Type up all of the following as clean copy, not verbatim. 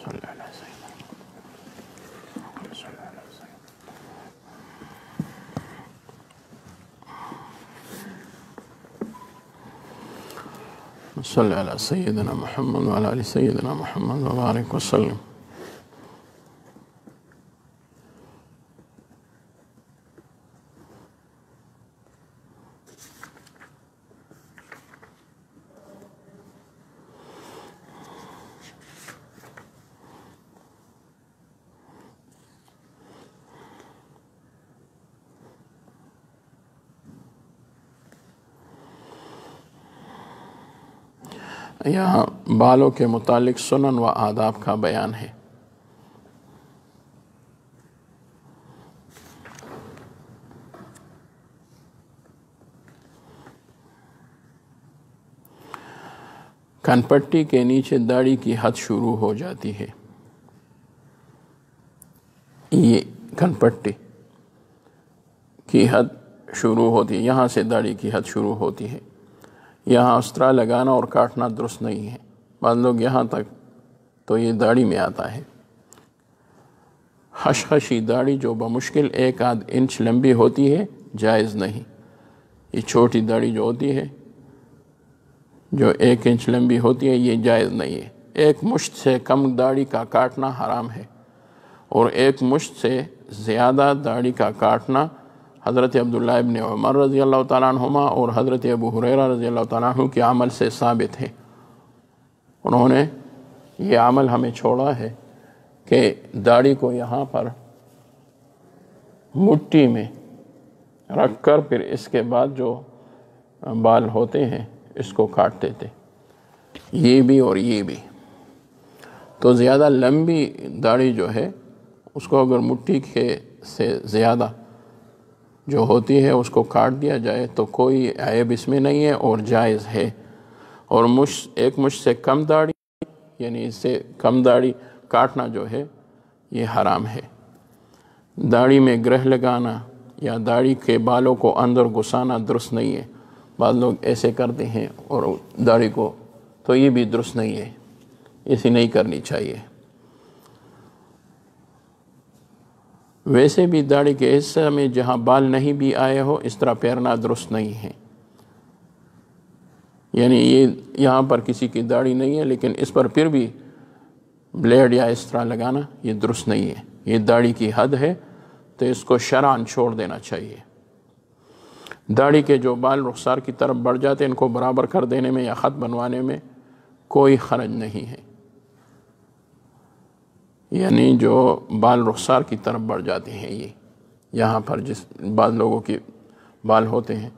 صلی اللہ علیہ وسلم صلی علی سیدنا محمد وعلی آل سیدنا محمد وبارک وسلم. یہاں بالوں کے متعلق سنن و آداب کا بیان ہے. کن پٹی کے نیچے داڑھی کی حد شروع ہو جاتی ہے. یہ کن پٹی کی حد شروع ہوتی ہے، یہاں سے داڑھی کی حد شروع ہوتی ہے. یہاں استرا لگانا اور کاٹنا درست نہیں ہے. بعض لوگ یہاں تک تو یہ داڑھی میں آتا ہے. خشخشی داڑھی جو بمشکل 1-8 انچ لمبی ہوتی ہے جائز نہیں. یہ چھوٹی داڑھی جو ہوتی ہے جو 1 انچ لمبی ہوتی ہے یہ جائز نہیں ہے. 1 مشت سے کم داڑھی کا کاٹنا حرام ہے، اور 1 مشت سے زیادہ داڑھی کا کاٹنا حضرت عبداللہ ابن عمر رضی اللہ تعالیٰ عنہما اور حضرت ابو ہریرہ رضی اللہ تعالیٰ عنہ کے عمل سے ثابت ہے. انہوں نے یہ عمل ہمیں چھوڑا ہے کہ داڑھی کو یہاں پر مٹی میں رکھ کر پھر اس کے بعد جو بال ہوتے ہیں اس کو کاٹتے تھے، یہ بھی اور یہ بھی. تو زیادہ لمبی داڑھی جو ہے اس کو اگر مٹی کے سے زیادہ جو ہوتی ہے اس کو کاٹ دیا جائے تو کوئی عیب اس میں نہیں ہے اور جائز ہے. اور 1 مشت سے کم داڑھی یعنی اس سے کم داڑھی کاٹنا جو ہے یہ حرام ہے. داڑھی میں گرہ لگانا یا داڑھی کے بالوں کو اندر گھسانا درست نہیں ہے. بعض لوگ ایسے کرتے ہیں اور داڑھی کو، تو یہ بھی درست نہیں ہے، ایسی نہیں کرنی چاہیے. ویسے بھی داڑھی کے حصے میں جہاں بال نہیں بھی آئے ہو اس طرح پیرنا درست نہیں ہے. یعنی یہ یہاں پر کسی کی داڑھی نہیں ہے لیکن اس پر پھر بھی بلیڈ یا اس طرح لگانا یہ درست نہیں ہے. یہ داڑھی کی حد ہے تو اس کو شرعاً چھوڑ دینا چاہیے. داڑھی کے جو بال رخسار کی طرف بڑھ جاتے ہیں ان کو برابر کر دینے میں یا خط بنوانے میں کوئی حرج نہیں ہے. یعنی جو بال رخسار کی طرف بڑھ جاتے ہیں، یہ یہاں پر جس بعض لوگوں کے بال ہوتے ہیں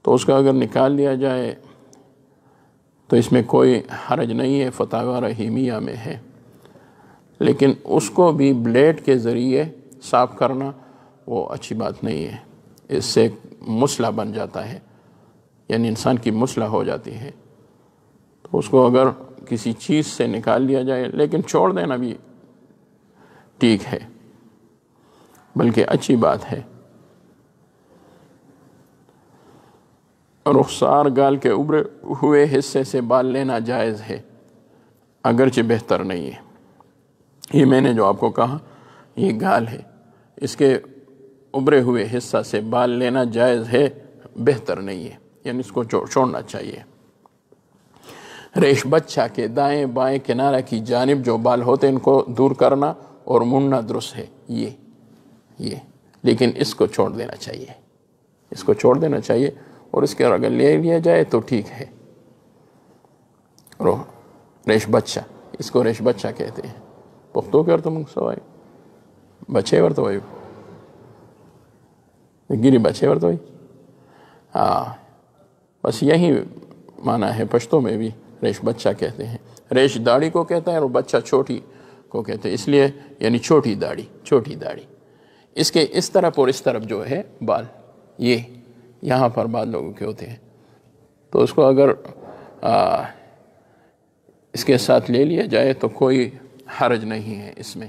تو اس کا اگر نکال دیا جائے تو اس میں کوئی حرج نہیں ہے، فتاوی رحیمیہ میں ہے. لیکن اس کو بھی بلیڈ کے ذریعے صاف کرنا وہ اچھی بات نہیں ہے. اس سے مسئلہ بن جاتا ہے، یعنی انسان کی مسئلہ ہو جاتی ہے. تو اس کو اگر کسی چیز سے نکال دیا جائے، لیکن چھوڑ دینا بھی ٹھیک ہے، بلکہ اچھی بات ہے. رخسار گال کے ابھرے ہوئے حصے سے بال لینا جائز ہے، اگرچہ بہتر نہیں ہے. یہ میں نے جو آپ کو کہا یہ گال ہے، اس کے ابھرے ہوئے حصہ سے بال لینا جائز ہے، بہتر نہیں ہے، یعنی اس کو چھوڑنا چاہیے. ریش بچہ کے دائیں بائیں کنارہ کی جانب جو بال ہوتے ہیں ان کو دور کرنا اور منڈنا درست ہے. یہ لیکن اس کو چھوڑ دینا چاہیے، اس کو چھوڑ دینا چاہیے. اور اس کے اگر لے لیا جائے تو ٹھیک ہے. ریش بچہ، اس کو ریش بچہ کہتے ہیں. پختو کر تم سوائے بچے ورت ہوئے گیری بچے ورت ہوئی. ہاں بس یہی معنی ہے. پشتو میں بھی ریش بچہ کہتے ہیں. ریش داڑھی کو کہتا ہے اور بچہ چھوٹی کو کہتے ہیں، اس لیے یعنی چھوٹی داڑھی. اس کے اس طرف اور اس طرف جو ہے بال یہ یہاں پر بعض لوگوں کے ہوتے ہیں، تو اس کو اگر اس کے ساتھ لے لیا جائے تو کوئی حرج نہیں ہے اس میں.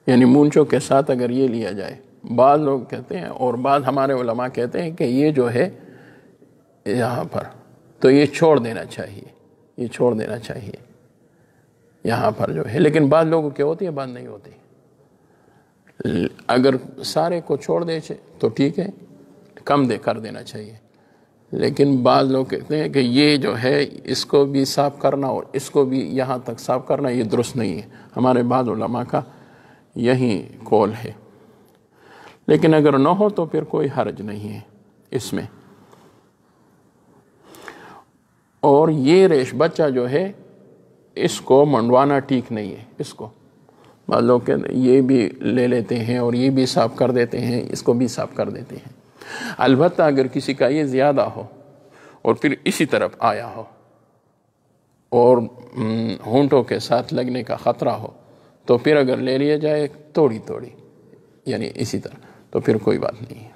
یعنی مونچوں کے ساتھ اگر یہ لیا جائے بعض لوگ کہتے ہیں اور بعض ہمارے علماء کہتے ہیں کہ یہ جو ہے یہاں پر تو یہ چھوڑ دینا چاہیے، یہ چھوڑ دینا چاہیے یہاں پر جو ہے، لیکن بعض لوگوں کی ہوتی ہے، بعض نہیں ہوتی۔ اگر سارے کو چھوڑ دے تو ٹھیک ہے، کم کر دینا چاہیے، لیکن بعض لوگ کہتے ہیں کہ یہ جو ہے اس کو بھی صاف کرنا اور اس کو بھی یہاں تک صاف کرنا یہ درست نہیں ہے۔ ہمارے بعض علماء کا یہی قول ہے، لیکن اگر نہ ہو تو پھر کوئی حرج نہیں ہے اس میں۔ اور یہ ریش بچہ جو ہے اس کو منڈوانا ٹھیک نہیں ہے، اس کو بعض لوگ کہتے ہیں یہ بھی لے لیتے ہیں اور یہ بھی صاف کر دیتے ہیں، اس کو بھی صاف کر دیتے ہیں۔ البتہ اگر کسی کا یہ زیادہ ہو اور پھر اسی طرف آیا ہو اور ہونٹوں کے ساتھ لگنے کا خطرہ ہو تو پھر اگر لے لیا جائے تھوڑی تھوڑی، یعنی اسی طرح، تو پھر کوئی بات نہیں ہے۔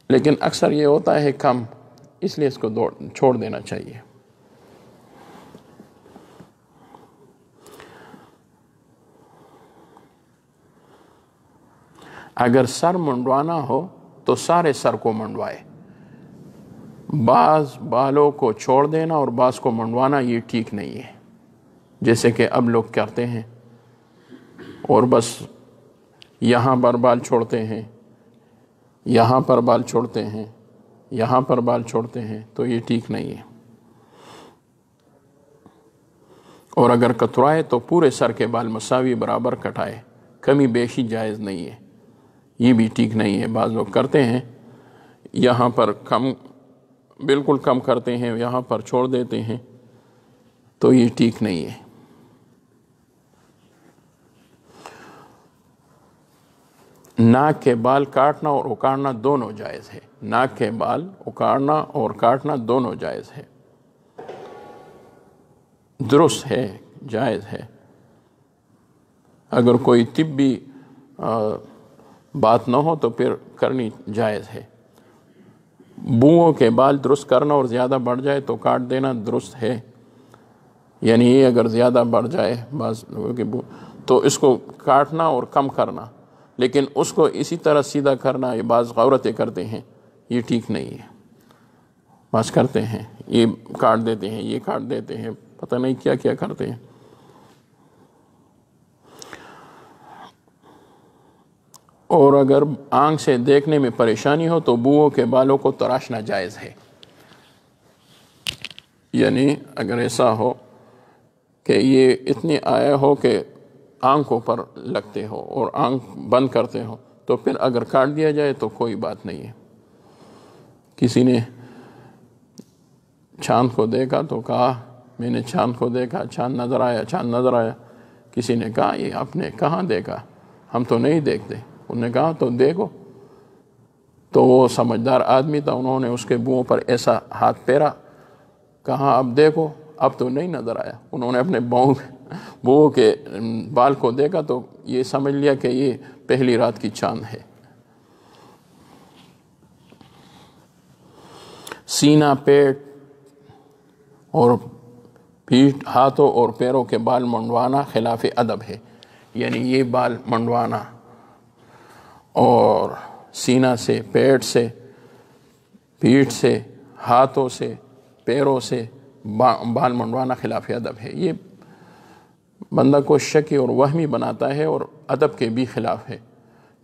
لیکن اکثر یہ ہوتا ہے کم، اس لیے اس کو چھوڑ دینا چاہیے۔ اگر سر منڈوانا ہو تو سارے سر کو منڈوائے، بعض بالوں کو چھوڑ دینا اور بعض کو منڈوانا یہ ٹھیک نہیں ہے، جیسے کہ اب لوگ کرتے ہیں اور بس یہاں پر بال چھوڑتے ہیں، یہاں پر بال چھوڑتے ہیں، یہاں پر بال چھوڑتے ہیں، تو یہ ٹھیک نہیں ہے۔ اور اگر کترائے تو پورے سر کے بال مساوی برابر کٹائے، کمی بیشی جائز نہیں ہے، یہ بھی ٹھیک نہیں ہے۔ بعض لوگ کرتے ہیں یہاں پر کم، بالکل کم کرتے ہیں، یہاں پر چھوڑ دیتے ہیں، تو یہ ٹھیک نہیں ہے۔ ناک کے بال کاٹنا اور اکاڑنا دونوں جائز ہے، ناک کے بال اکاڑنا اور کاٹنا دونوں جائز ہے، درست ہے، جائز ہے۔ اگر کوئی طبی بات نہ ہو تو پھر کرنی جائز ہے۔ بوؤں کے بال درست کرنا اور زیادہ بڑھ جائے تو کاٹ دینا درست ہے، یعنی یہ اگر زیادہ بڑھ جائے بعض لوگوں کے تو اس کو کاٹنا اور کم کرنا، لیکن اس کو اسی طرح سیدھا کرنا، یہ بعض عورتیں کرتے ہیں، یہ ٹھیک نہیں ہے۔ بعض کرتے ہیں یہ کاٹ دیتے ہیں، یہ کاٹ دیتے ہیں، پتہ نہیں کیا کیا کرتے ہیں۔ اور اگر آنکھ سے دیکھنے میں پریشانی ہو تو بوؤں کے بالوں کو تراشنا جائز ہے، یعنی اگر ایسا ہو کہ یہ اتنے آیا ہو کہ آنکھوں پر لگتے ہو اور آنکھ بند کرتے ہو تو پھر اگر کاٹ دیا جائے تو کوئی بات نہیں ہے۔ کسی نے چاند کو دیکھا تو کہا میں نے چاند کو دیکھا، چاند نظر آیا، چاند نظر آیا۔ کسی نے کہا یہ آپ نے کہاں دیکھا، ہم تو نہیں دیکھتے۔ انہوں نے کہا تو دیکھو، تو وہ سمجھدار آدمی تھا، انہوں نے اس کے بوؤں پر ایسا ہاتھ پھیرا، کہا اب دیکھو، اب تو نہیں نظر آیا۔ انہوں نے اپنے بوؤں کے بال کو دیکھا تو یہ سمجھ لیا کہ یہ پہلی رات کی چاند ہے۔ سینہ، پیٹ اور پیٹھ، ہاتھوں اور پیروں کے بال منڈوانا خلاف ادب ہے، یعنی یہ بال منڈوانا اور سینہ سے، پیٹ سے، پیٹھ سے، ہاتھوں سے، پیروں سے بال منڈوانا خلاف ادب ہے۔ یہ بندہ کو شکی اور وہمی بناتا ہے اور ادب کے بھی خلاف ہے۔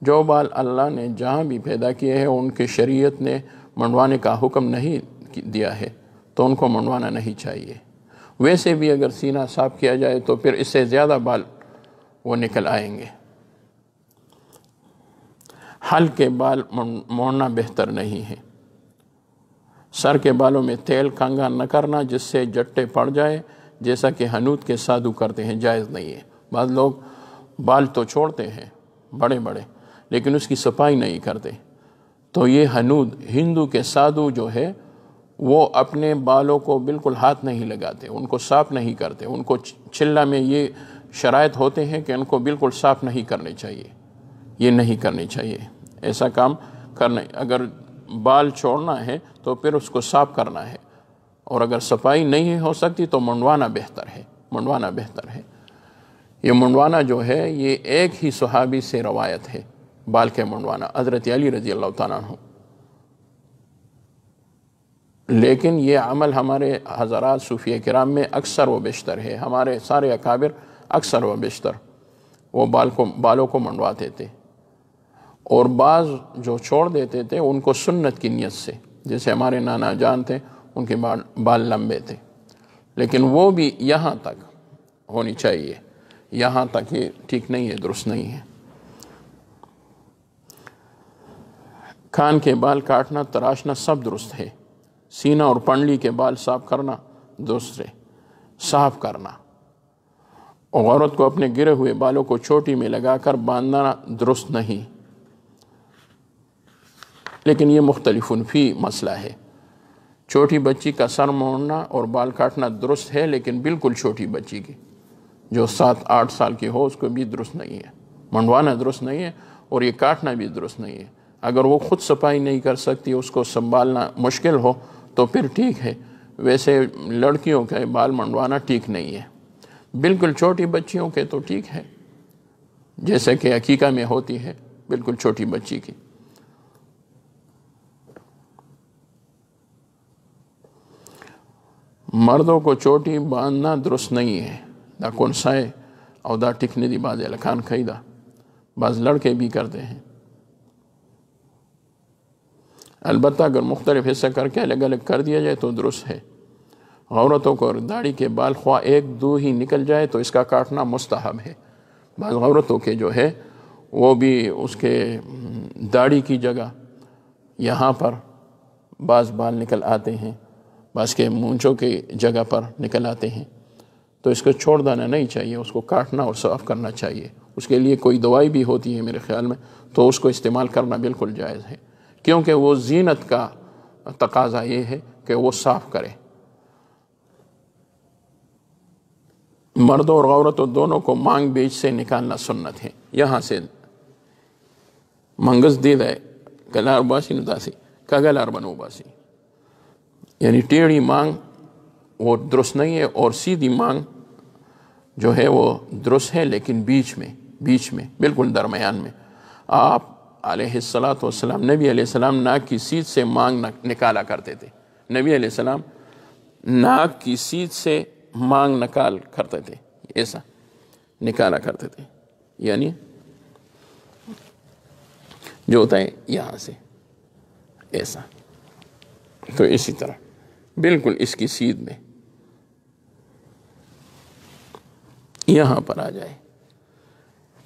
جو بال اللہ نے جہاں بھی پیدا کیے ہیں ان کے شریعت نے منڈوانے کا حکم نہیں دیا ہے تو ان کو منڈوانا نہیں چاہیے۔ ویسے بھی اگر سینہ صاف کیا جائے تو پھر اس سے زیادہ بال وہ نکل آئیں گے۔ ہل کے بال موڑنا بہتر نہیں ہے۔ سر کے بالوں میں تیل کنگھا نہ کرنا جس سے جٹے پڑ جائے، جیسا کہ حنوط کے سادھو کرتے ہیں، جائز نہیں ہے۔ بعض لوگ بال تو چھوڑتے ہیں بڑے بڑے لیکن اس کی صفائی نہیں کرتے، تو یہ حنوط ہندو کے سادھو جو ہے وہ اپنے بالوں کو بالکل ہاتھ نہیں لگاتے، ان کو صاف نہیں کرتے، ان کو چلہ میں یہ شرائط ہوتے ہیں کہ ان کو بالکل صاف نہیں کرنے چاہیے، یہ نہیں کرنی چاہیے، ایسا کام کرنا۔ اگر بال چھوڑنا ہے تو پھر اس کو صاف کرنا ہے، اور اگر صفائی نہیں ہو سکتی تو منڈوانا بہتر ہے، منڈوانا بہتر ہے۔ یہ منڈوانا جو ہے یہ ایک ہی صحابی سے روایت ہے بال کے منڈوانا، حضرت علی رضی اللہ تعالیٰ عنہ۔ لیکن یہ عمل ہمارے حضرات صوفیہ کرام میں اکثر و بیشتر ہے، ہمارے سارے اکابر اکثر و بیشتر وہ بالوں کو منڈواتے تھے، اور بعض جو چھوڑ دیتے تھے ان کو سنت کی نیت سے، جیسے ہمارے نانا جان تھے ان کے بال لمبے تھے، لیکن وہ بھی یہاں تک ہونی چاہیے، یہاں تک یہ ٹھیک نہیں ہے، درست نہیں ہے۔ کان کے بال کاٹنا، تراشنا سب درست ہے، سینہ اور پنڈلی کے بال صاف کرنا درست ہے، صاف کرنا، اور عورت کو اپنے گرے ہوئے بالوں کو چوٹی میں لگا کر باندھنا درست نہیں، لیکن یہ مختلف فی مسئلہ ہے۔ چھوٹی بچی کا سر موڑنا اور بال کاٹنا درست ہے، لیکن بالکل چھوٹی بچی کی جو 7-8 سال کی ہو اس کو بھی درست نہیں ہے، منڈوانا درست نہیں ہے، اور یہ کاٹنا بھی درست نہیں ہے۔ اگر وہ خود صفائی نہیں کر سکتی، اس کو سنبھالنا مشکل ہو تو پھر ٹھیک ہے، ویسے لڑکیوں کے بال منڈوانا ٹھیک نہیں ہے۔ بالکل چھوٹی بچیوں کے تو ٹھیک ہے، جیسے کہ عقیقہ میں ہوتی ہے بالکل چھوٹی بچی کی۔ مردوں کو چوٹی باندھنا درست نہیں ہے، دا کون سائے اور دا ٹکنے دی باز لکھان خیدہ، بعض لڑکے بھی کرتے ہیں۔ البتہ اگر مختلف حصہ کر کے الگ الگ کر دیا جائے تو درست ہے۔ عورتوں کو داڑھی کے بال خواہ 1-2 ہی نکل جائے تو اس کا کاٹنا مستحب ہے۔ بعض عورتوں کے جو ہے وہ بھی اس کے داڑھی کی جگہ یہاں پر بعض بال نکل آتے ہیں، بعض کے مونچھوں کی جگہ پر نکل آتے ہیں، تو اس کو چھوڑ دینا نہیں چاہیے، اس کو کاٹنا اور صاف کرنا چاہیے۔ اس کے لیے کوئی دوائی بھی ہوتی ہے میرے خیال میں، تو اس کو استعمال کرنا بالکل جائز ہے، کیونکہ وہ زینت کا تقاضا یہ ہے کہ وہ صاف کرے۔ مردوں اور عورتوں دونوں کو مانگ بیچ سے نکالنا سنت ہے۔ یہاں سے منگس دید ہے گلار باسی نداسی کگلار بنو باسی، یعنی ٹیڑھی مانگ وہ درست نہیں ہے، اور سیدھی مانگ جو ہے وہ درست ہے، لیکن بیچ میں بالکل درمیان میں۔ آپ علیہ السلام نبی علیہ السلام ناک کی سیدھ سے مانگ نکالا کرتے تھے، نبی علیہ السلام ناک کی سیدھ سے مانگ نکال کرتے تھے، ایسا نکالا کرتے تھے، یعنی جو ہوتا ہے یہاں سے ایسا، تو اسی طرح بالکل اس کی سیدھ میں یہاں پر آ جائے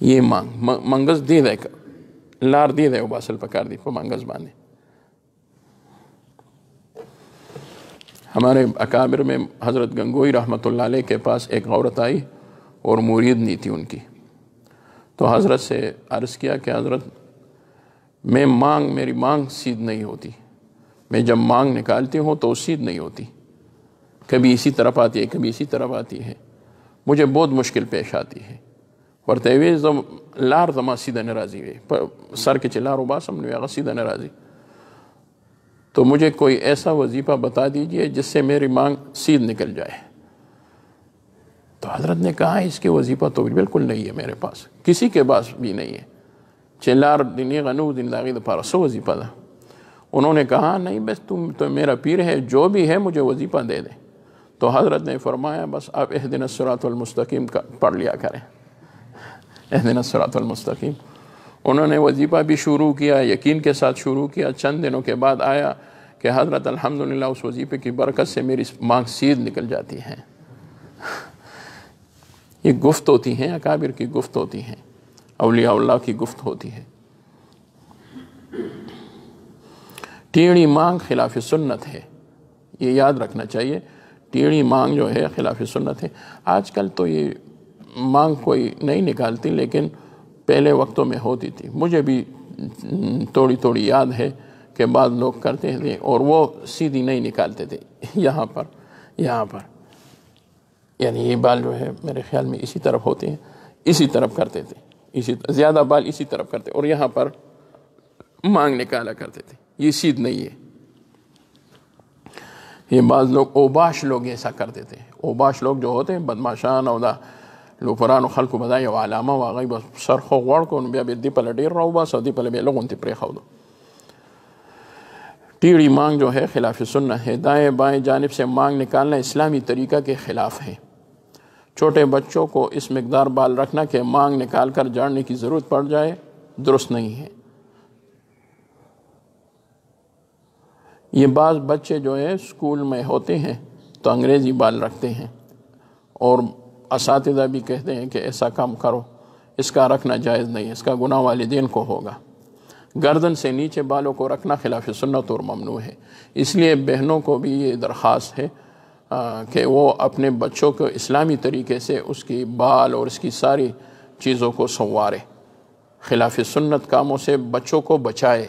یہ منگس دید ہے، لار دید ہے وہ باسل پکار دی کو منگس باندھے۔ ہمارے اکابر میں حضرت گنگوئی رحمۃ اللہ علیہ کے پاس ایک عورت آئی اور مرید نہیں تھی ان کی، تو حضرت سے عرض کیا کہ حضرت میری مانگ سیدھ نہیں ہوتی، میں جب مانگ نکالتی ہوں تو سیدھ نہیں ہوتی، کبھی اسی طرف آتی ہے کبھی اسی طرف آتی ہے، مجھے بہت مشکل پیش آتی ہے۔ ورتے لار زما سیدھا ناراضی ہوئے سر کے چلارو باسم نے سیدھا ناراضی، تو مجھے کوئی ایسا وظیفہ بتا دیجئے جس سے میری مانگ سیدھ نکل جائے۔ تو حضرت نے کہا اس کے وظیفہ تو بالکل نہیں ہے میرے پاس، کسی کے پاس بھی نہیں ہے، چلار دنی غنو دن لاغی دپارا سو وظیفہ تھا۔ انہوں نے کہا نہیں بس تم تو میرا پیر ہے، جو بھی ہے مجھے وظیفہ دے دے۔ تو حضرت نے فرمایا بس آپ اہدنا الصراط المستقیم کا پڑھ لیا کریں، اہدنا الصراط المستقیم۔ انہوں نے وظیفہ بھی شروع کیا، یقین کے ساتھ شروع کیا، چند دنوں کے بعد آیا کہ حضرت الحمدللہ اس وظیفے کی برکت سے میری مانگ سیدھ نکل جاتی ہے۔ یہ گفت ہوتی ہیں، اکابر کی گفت ہوتی ہیں، اولیاء اللہ کی گفت ہوتی ہے۔ ٹیڑھی مانگ خلاف سنت ہے، یہ یاد رکھنا چاہیے، ٹیڑھی مانگ جو ہے خلاف سنت ہے۔ آج کل تو یہ مانگ کوئی نہیں نکالتی، لیکن پہلے وقتوں میں ہوتی تھی، مجھے بھی تھوڑی یاد ہے کہ بعض لوگ کرتے تھے اور وہ سیدھی نہیں نکالتے تھے، یہاں پر یعنی یہ بال جو ہے میرے خیال میں اسی طرف ہوتے ہیں، اسی طرف کرتے تھے، زیادہ بال اسی طرف کرتے اور یہاں پر مانگ نکالا کرتے تھے، یہ سیدھ نہیں ہے۔ یہ بعض لوگ اوباش لوگ ایسا کرتے تھے، اوباش لوگ جو ہوتے ہیں بدماشان اور لوپرانو خلکو به دا یو علامه وه، هغوی به سر خو غوړ کړو نو بیا به دې پله ډېر راوباسه او دې پله بیا لږ غوندې پرېښودو. ٹیڑھی مانگ جو ہے خلاف سنت ہے. دائیں بائیں جانب سے مانگ نکالنا اسلامی طریقہ کے خلاف ہے. چھوٹے بچوں کو اس مقدار بال رکھنا کہ مانگ نکال کر جاڑنے کی ضرورت پڑ جائے درست نہیں ہے. یہ بعض بچے جو ہے اسکول میں ہوتے ہیں تو انگریزی بال رکھتے ہیں اور اساتذہ بھی کہتے ہیں کہ ایسا کام کرو، اس کا رکھنا جائز نہیں ہے، اس کا گناہ والدین کو ہوگا. گردن سے نیچے بالوں کو رکھنا خلاف سنت اور ممنوع ہے. اس لیے بہنوں کو بھی یہ درخواست ہے کہ وہ اپنے بچوں کو اسلامی طریقے سے اس کی بال اور اس کی ساری چیزوں کو سنوارے، خلاف سنت کاموں سے بچوں کو بچائے،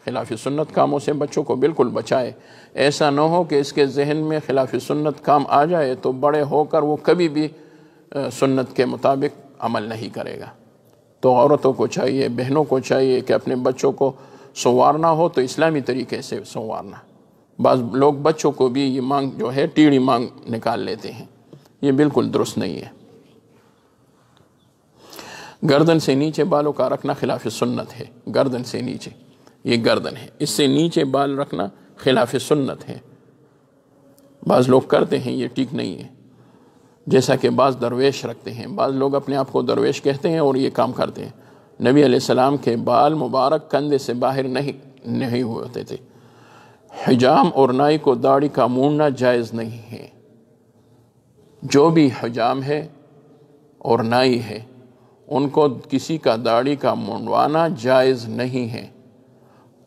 خلاف سنت کاموں سے بچوں کو بالکل بچائے. ایسا نہ ہو کہ اس کے ذہن میں خلاف سنت کام آ جائے تو بڑے ہو کر وہ کبھی بھی سنت کے مطابق عمل نہیں کرے گا. تو عورتوں کو چاہیے، بہنوں کو چاہیے کہ اپنے بچوں کو سنوارنا ہو تو اسلامی طریقے سے سنوارنا. بعض لوگ بچوں کو بھی یہ مانگ جو ہے ٹیڑھی مانگ نکال لیتے ہیں، یہ بالکل درست نہیں ہے. گردن سے نیچے بالوں کا رکھنا خلاف سنت ہے. گردن سے نیچے، یہ گردن ہے، اس سے نیچے بال رکھنا خلاف سنت ہے. بعض لوگ کرتے ہیں، یہ ٹھیک نہیں ہے. جیسا کہ بعض درویش رکھتے ہیں، بعض لوگ اپنے آپ کو درویش کہتے ہیں اور یہ کام کرتے ہیں. نبی علیہ السلام کے بال مبارک کندھے سے باہر نہیں ہوتے تھے. حجام اور نائی کو داڑھی کا مونڈنا جائز نہیں ہے. جو بھی حجام ہے اور نائی ہے ان کو کسی کا داڑھی کا مونڈوانا جائز نہیں ہے،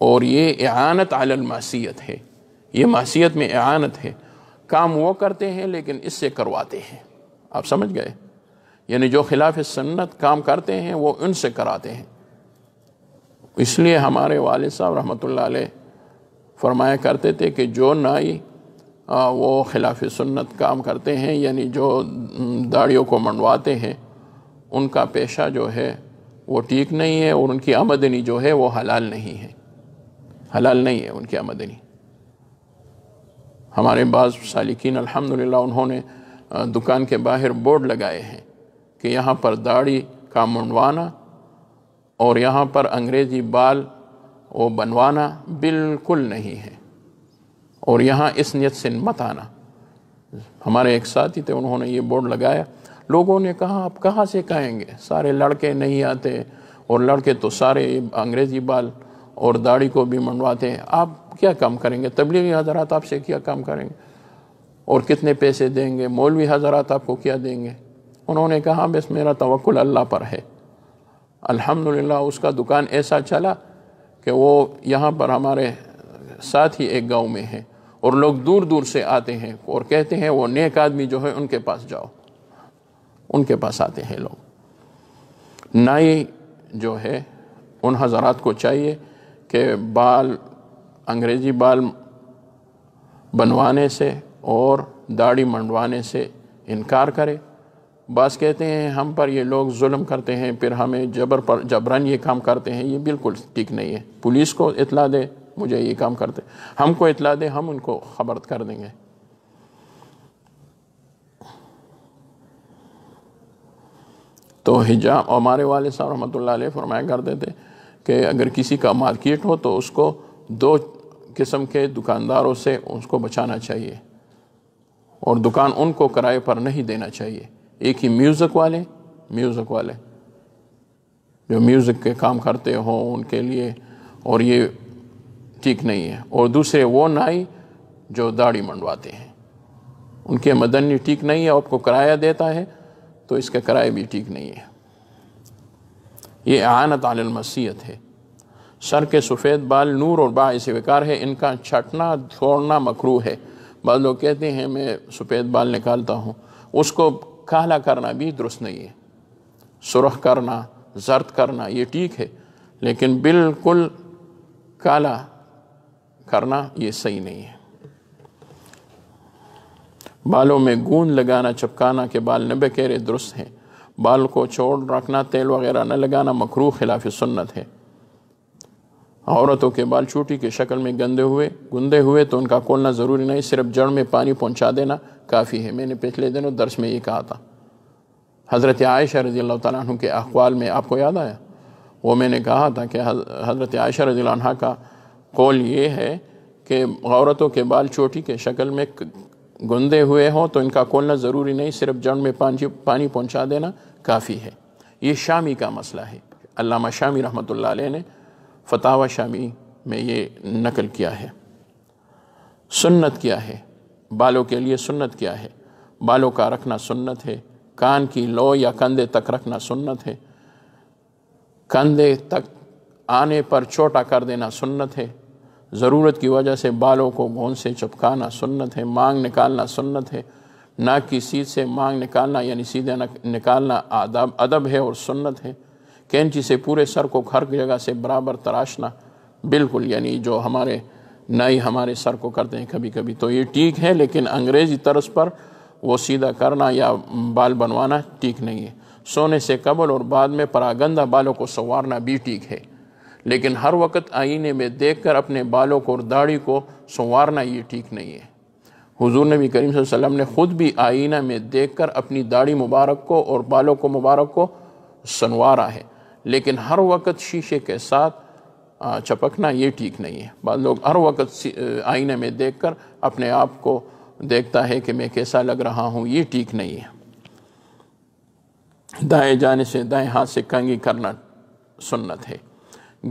اور یہ اعانت علی المعصیت ہے. یہ معصیت میں اعانت ہے. کام وہ کرتے ہیں لیکن اس سے کرواتے ہیں. آپ سمجھ گئے؟ یعنی جو خلاف سنت کام کرتے ہیں وہ ان سے کراتے ہیں. اس لیے ہمارے والد صاحب رحمۃ اللہ علیہ فرمایا کرتے تھے کہ جو نائی وہ خلاف سنت کام کرتے ہیں، یعنی جو داڑھیوں کو منڈواتے ہیں، ان کا پیشہ جو ہے وہ ٹھیک نہیں ہے اور ان کی آمدنی جو ہے وہ حلال نہیں ہے. حلال نہیں ہے ان کی آمدنی. ہمارے بعض سالکین الحمدللہ انہوں نے دکان کے باہر بورڈ لگائے ہیں کہ یہاں پر داڑھی کا منڈوانا اور یہاں پر انگریزی بال وہ بنوانا بالکل نہیں ہے، اور یہاں اس نیت سے مت آنا. ہمارے ایک ساتھی تھے، انہوں نے یہ بورڈ لگایا. لوگوں نے کہا آپ کہاں سے کہیں گے، سارے لڑکے نہیں آتے اور لڑکے تو سارے انگریزی بال اور داڑھی کو بھی منڈواتے ہیں، آپ کیا کام کریں گے؟ تبلیغی حضرات آپ سے کیا کام کریں گے اور کتنے پیسے دیں گے؟ مولوی حضرات آپ کو کیا دیں گے؟ انہوں نے کہا بس میرا توکل اللہ پر ہے. الحمدللہ اس کا دکان ایسا چلا کہ وہ یہاں پر ہمارے ساتھ ہی ایک گاؤں میں ہے اور لوگ دور دور سے آتے ہیں اور کہتے ہیں وہ نیک آدمی جو ہے ان کے پاس جاؤ. ان کے پاس آتے ہیں لوگ. نائی جو ہے ان حضرات کو چاہیے کہ بال انگریزی بال بنوانے سے اور داڑھی منڈوانے سے انکار کرے. بعض کہتے ہیں ہم پر یہ لوگ ظلم کرتے ہیں، پھر ہمیں جبرن یہ کام کرتے ہیں. یہ بالکل ٹھیک نہیں ہے. پولیس کو اطلاع دے مجھے یہ کام کرتے، ہم کو اطلاع دے، ہم ان کو خبر کر دیں گے. تو حجاب، ہمارے والد صاحب رحمۃ اللہ علیہ فرمایا کرتے تھے کہ اگر کسی کا مارکیٹ ہو تو اس کو دو قسم کے دکانداروں سے اس کو بچانا چاہیے، اور دکان ان کو کرائے پر نہیں دینا چاہیے. ایک ہی میوزک والے جو میوزک کے کام کرتے ہوں ان کے لیے، اور یہ ٹھیک نہیں ہے. اور دوسرے وہ نائی جو داڑھی منڈواتے ہیں، ان کے مدنی ٹھیک نہیں ہے. آپ کو کرایہ دیتا ہے تو اس کا کرایہ بھی ٹھیک نہیں ہے. یہ اعانت علی المعصیت ہے. سر کے سفید بال نور اور باعث وقار ہے، ان کا چھٹنا چھوڑنا مکروہ ہے. بعض لوگ کہتے ہیں میں سفید بال نکالتا ہوں، اس کو کالا کرنا بھی درست نہیں ہے. سرخ کرنا، زرد کرنا یہ ٹھیک ہے، لیکن بالکل کالا کرنا یہ صحیح نہیں ہے. بالوں میں گوند لگانا، چپکانا کہ بال نہ بکھیرے درست ہیں. بال کو چھوڑ رکھنا، تیل وغیرہ نہ لگانا مکروہ خلاف سنت ہے. عورتوں کے بال چوٹی کی شکل میں گندے ہوئے تو ان کا کھولنا ضروری نہیں، صرف جڑ میں پانی پہنچا دینا کافی ہے. میں نے پچھلے دنوں درس میں یہ کہا تھا. حضرت عائشہ رضی اللہ تعالیٰ عنہ کے اقوال میں آپ کو یاد آیا، وہ میں نے کہا تھا کہ حضرت عائشہ رضی اللہ عنہ کا قول یہ ہے کہ عورتوں کے بال چوٹی کے شکل میں گندے ہوئے ہوں تو ان کا کھولنا ضروری نہیں، صرف جڑ میں پانی پہنچا دینا کافی ہے۔ یہ شامی کا مسئلہ ہے، علامہ شامی رحمۃ اللہ علیہ نے فتاوی شامی میں یہ نقل کیا ہے۔ سنت کیا ہے؟ بالوں کے لیے سنت کیا ہے؟ بالوں کا رکھنا سنت ہے، کان کی لو یا کندھے تک رکھنا سنت ہے، کندھے تک آنے پر چھوٹا کر دینا سنت ہے، ضرورت کی وجہ سے بالوں کو گوند سے چپکانا سنت ہے، مانگ نکالنا سنت ہے، ناک کی سیدھ سے مانگ نکالنا یعنی سیدھے نکالنا ادب ہے اور سنت ہے، کینچی سے پورے سر کو ہر جگہ سے برابر تراشنا بالکل، یعنی جو ہمارے نائی ہمارے سر کو کرتے ہیں کبھی کبھی، تو یہ ٹھیک ہے، لیکن انگریزی طرز پر وہ سیدھا کرنا یا بال بنوانا ٹھیک نہیں ہے۔ سونے سے قبل اور بعد میں پراگندہ بالوں کو سنوارنا بھی ٹھیک ہے، لیکن ہر وقت آئینے میں دیکھ کر اپنے بالوں کو اور داڑھی کو سنوارنا یہ ٹھیک نہیں ہے۔ حضور نبی کریم صلی اللہ علیہ وسلم نے خود بھی آئینہ میں دیکھ کر اپنی داڑھی مبارک کو اور بالوں کو مبارک کو سنوارا ہے، لیکن ہر وقت شیشے کے ساتھ چپکنا یہ ٹھیک نہیں ہے۔ بعض لوگ ہر وقت آئینے میں دیکھ کر اپنے آپ کو دیکھتا ہے کہ میں کیسا لگ رہا ہوں، یہ ٹھیک نہیں ہے۔ دائیں جانے سے دائیں ہاتھ سے کنگھی کرنا سنت ہے،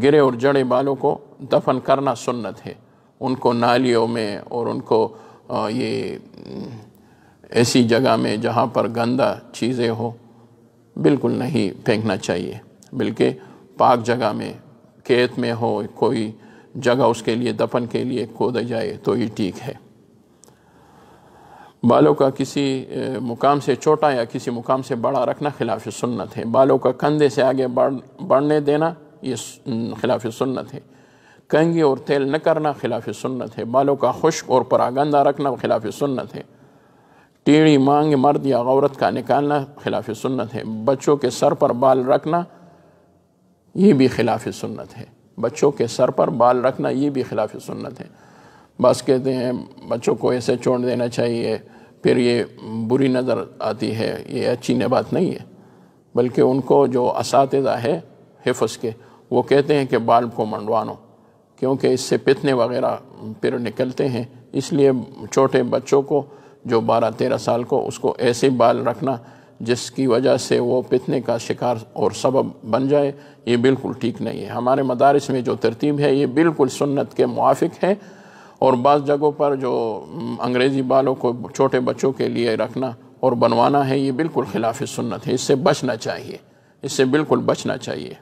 گرے اور جڑے بالوں کو دفن کرنا سنت ہے، ان کو نالیوں میں اور ان کو یہ ایسی جگہ میں جہاں پر گندہ چیزیں ہو بالکل نہیں پھینکنا چاہیے، بلکہ پاک جگہ میں کھیت میں ہو کوئی جگہ اس کے لیے دفن کے لیے کھودا جائے تو یہ ٹھیک ہے۔ بالوں کا کسی مقام سے چھوٹا یا کسی مقام سے بڑا رکھنا خلاف سنت ہے، بالوں کا کندھے سے آگے بڑھنے دینا یہ خلاف سنت ہے، کنگھی اور تیل نہ کرنا خلاف سنت ہے، بالوں کا خشک اور پراگندہ رکھنا خلاف سنت ہے، ٹیڑھی مانگ مرد یا عورت کا نکالنا خلاف سنت ہے، بچوں کے سر پر بال رکھنا یہ بھی خلاف سنت ہے، بچوں کے سر پر بال رکھنا یہ بھی خلاف سنت ہے۔ بس کہتے ہیں بچوں کو ایسے چھوڑ دینا چاہیے، پھر یہ بری نظر آتی ہے، یہ اچھی بات نہیں ہے، بلکہ ان کو جو اساتذہ ہے حفظ کے وہ کہتے ہیں کہ بال کو منڈوانو، کیونکہ اس سے فتنے وغیرہ پھر نکلتے ہیں، اس لیے چھوٹے بچوں کو جو 12-13 سال کو اس کو ایسے بال رکھنا جس کی وجہ سے وہ فتنے کا شکار اور سبب بن جائے یہ بالکل ٹھیک نہیں ہے۔ ہمارے مدارس میں جو ترتیب ہے یہ بالکل سنت کے موافق ہے، اور بعض جگہوں پر جو انگریزی بالوں کو چھوٹے بچوں کے لیے رکھنا اور بنوانا ہے یہ بالکل خلاف سنت ہے، اس سے بچنا چاہیے، اس سے بالکل بچنا چاہیے۔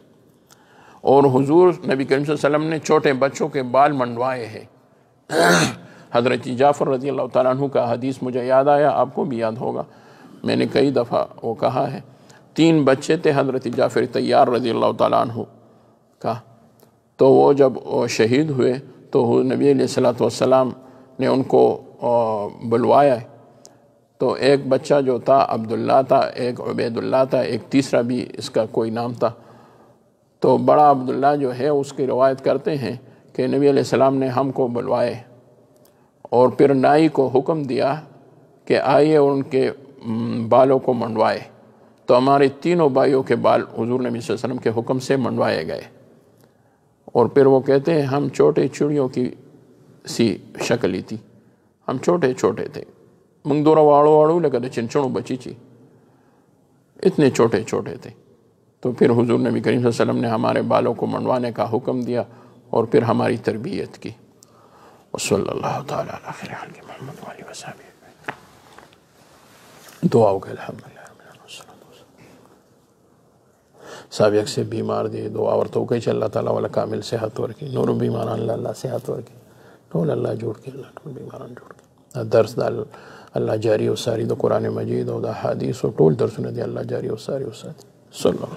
اور حضور نبی کریم صلی اللہ علیہ وسلم نے چھوٹے بچوں کے بال منڈوائے ہیں۔ حضرت جعفر رضی اللہ تعالیٰ عنہ کا حدیث مجھے یاد آیا، آپ کو بھی یاد ہوگا، میں نے کئی دفعہ وہ کہا ہے۔ 3 بچے تھے حضرت جعفر طیار رضی اللہ تعالیٰ عنہ کا، تو وہ جب شہید ہوئے تو نبی علیہ السلام نے ان کو بلوایا، تو ایک بچہ جو تھا عبداللہ تھا، ایک عبید اللہ تھا، ایک تیسرا بھی اس کا کوئی نام تھا۔ تو بڑا عبداللہ جو ہے اس کی روایت کرتے ہیں کہ نبی علیہ السلام نے ہم کو بلوائے اور پھر نائی کو حکم دیا کہ آئیے ان کے بالوں کو منڈوائے، تو ہمارے تینوں بھائیوں کے بال حضور نبی صلی اللہ علیہ وسلم کے حکم سے منڈوائے گئے، اور پھر وہ کہتے ہیں ہم چھوٹے چڑیوں کی سی شکل ہی تھی، ہم چھوٹے چھوٹے تھے، منگ دورا واڑو واڑو لگا چنچنوں بچی چی، اتنے چھوٹے چھوٹے تھے۔ تو پھر حضور نبی کریم صلی اللہ علیہ وسلم نے ہمارے بالوں کو منڈوانے کا حکم دیا اور پھر ہماری تربیت کی۔ وصلی اللہ تعالی علی خیر خلق محمد وآلہ وصحبہ دعا ہو گئے الحمدللہ۔ سابق سے بیمار دی دعا اور تو کئی اللہ تعالیٰ والا کامل صحت ورکی، نور بیماران اللہ صحت ورکی، ٹول اللہ جوڑ کے، اللہ ٹول بیماران جوڑ کے، درس دا اللہ جاری و ساری دا قرآن مجید و دا حدیث و ٹول درسونه دی اللہ جاری و ساری و ساری صلی اللہ